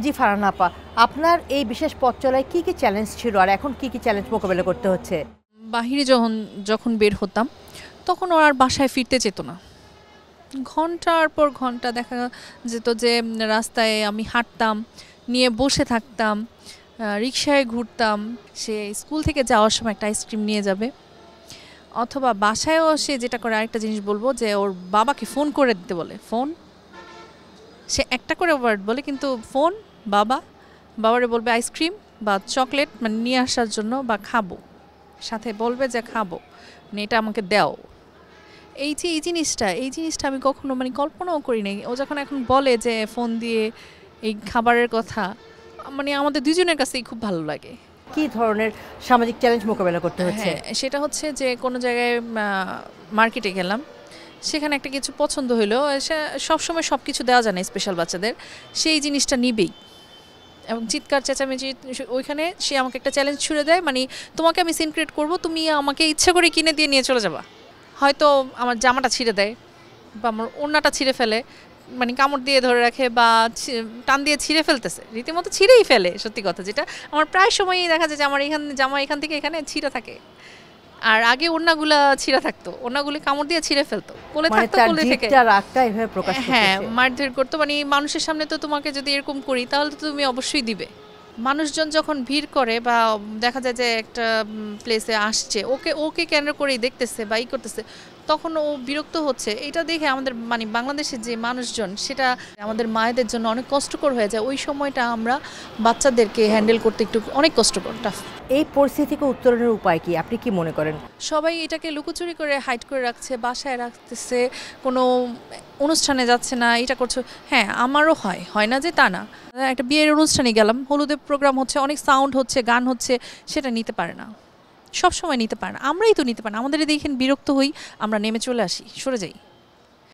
জি ফারহানা আপা, আপনার এই বিশেষ পথ চলায় কি চ্যালেঞ্জ ছিল আর এখন কি চ্যালেঞ্জ মোকাবেলা করতে হচ্ছে? বাহিরে যখন বের হতাম তখন ও আর বাসায় ফিরতে চেত না। ঘন্টার পর ঘন্টা দেখা যেত যে রাস্তায় আমি হাঁটতাম, নিয়ে বসে থাকতাম, রিকশায় ঘুরতাম। সে স্কুল থেকে যাওয়ার সময় একটা আইসক্রিম নিয়ে যাবে, অথবা বাসায়ও সে যেটা করে, আরেকটা জিনিস বলবো, যে ওর বাবাকে ফোন করে দিতে বলে। ফোন, সে একটা করে ওয়ার্ড বলে, কিন্তু ফোন, বাবারে বলবে আইসক্রিম বা চকলেট মানে নিয়ে আসার জন্য, বা খাবো, সাথে বলবে যে খাবো মানে এটা আমাকে দাও। এই জিনিসটা আমি কখনো মানে কল্পনাও করি নাই। ও যখন এখন বলে যে ফোন দিয়ে এই খাবারের কথা, মানে আমাদের দুজনের কাছেই খুব ভালো লাগে। কি ধরনের সামাজিক চ্যালেঞ্জ মোকাবেলা করতে হচ্ছে? হ্যাঁ, সেটা হচ্ছে যে কোনো জায়গায় মার্কেটে গেলাম, সেখানে একটা কিছু পছন্দ হইলো, সবসময় সব কিছু দেওয়া যায় না স্পেশাল বাচ্চাদের, সেই জিনিসটা নিবেই এবং চিৎকার চেঁচামেচি। ওইখানে সে আমাকে একটা চ্যালেঞ্জ ছুড়ে দেয়, মানে তোমাকে আমি সিন ক্রিয়েট করবো, তুমি আমাকে ইচ্ছা করে কিনে দিয়ে নিয়ে চলে যাবা। হয়তো আমার জামাটা ছিঁড়ে দেয় বা আমার ওড়নাটা ছিঁড়ে ফেলে, মানে কামড় দিয়ে ধরে রাখে বা টান দিয়ে ছিঁড়ে ফেলতেছে, রীতিমতো ছিঁড়েই ফেলে। সত্যি কথা, যেটা আমার প্রায় সময়ই দেখা যায় যে আমার জামা এখান থেকে এখানে ছিঁড়ে থাকে। আর আগে ওড়নাগুলা ছিঁড়া থাকতো, ওড়নাগুলি কামড় দিয়ে ছিঁড়ে ফেলতো, কোলে থাকতো, কোলে থেকে হ্যাঁ মারধর করতো। মানে মানুষের সামনে তো তোমাকে যদি এরকম করি তাহলে তো তুমি অবশ্যই দিবে। মানুষজন যখন ভিড় করে বা দেখা যায় যে একটা প্লেসে আসছে, ওকে কেন্দ্র করেই দেখতেছে বা করতেছে, তখন ও বিরক্ত হচ্ছে। এটা দেখে আমাদের মানে বাংলাদেশের যে মানুষজন, সেটা আমাদের মায়েদের জন্য অনেক কষ্টকর হয়ে যায়। ওই সময়টা আমরা বাচ্চাদেরকে হ্যান্ডেল করতে একটু অনেক কষ্টকর, টাফ। এই পরিস্থিতি থেকে উত্তরণের উপায় কি, আপনি কি মনে করেন? সবাই এটাকে লুকোচুরি করে হাইড করে রাখছে, বাসায় রাখতেছে, কোনো অনুষ্ঠানে যাচ্ছে না, এটা করছো। হ্যাঁ, আমারও হয় না যে তা না। একটা বিয়ের অনুষ্ঠানে গেলাম, হলুদের প্রোগ্রাম হচ্ছে, অনেক সাউন্ড হচ্ছে, গান হচ্ছে, সেটা নিতে পারে না, সব সময় নিতে পারে না। আমরাই তো নিতে পারি না, আমাদের দেখেন বিরক্ত হই, আমরা নেমে চলে আসি, সরে যাই।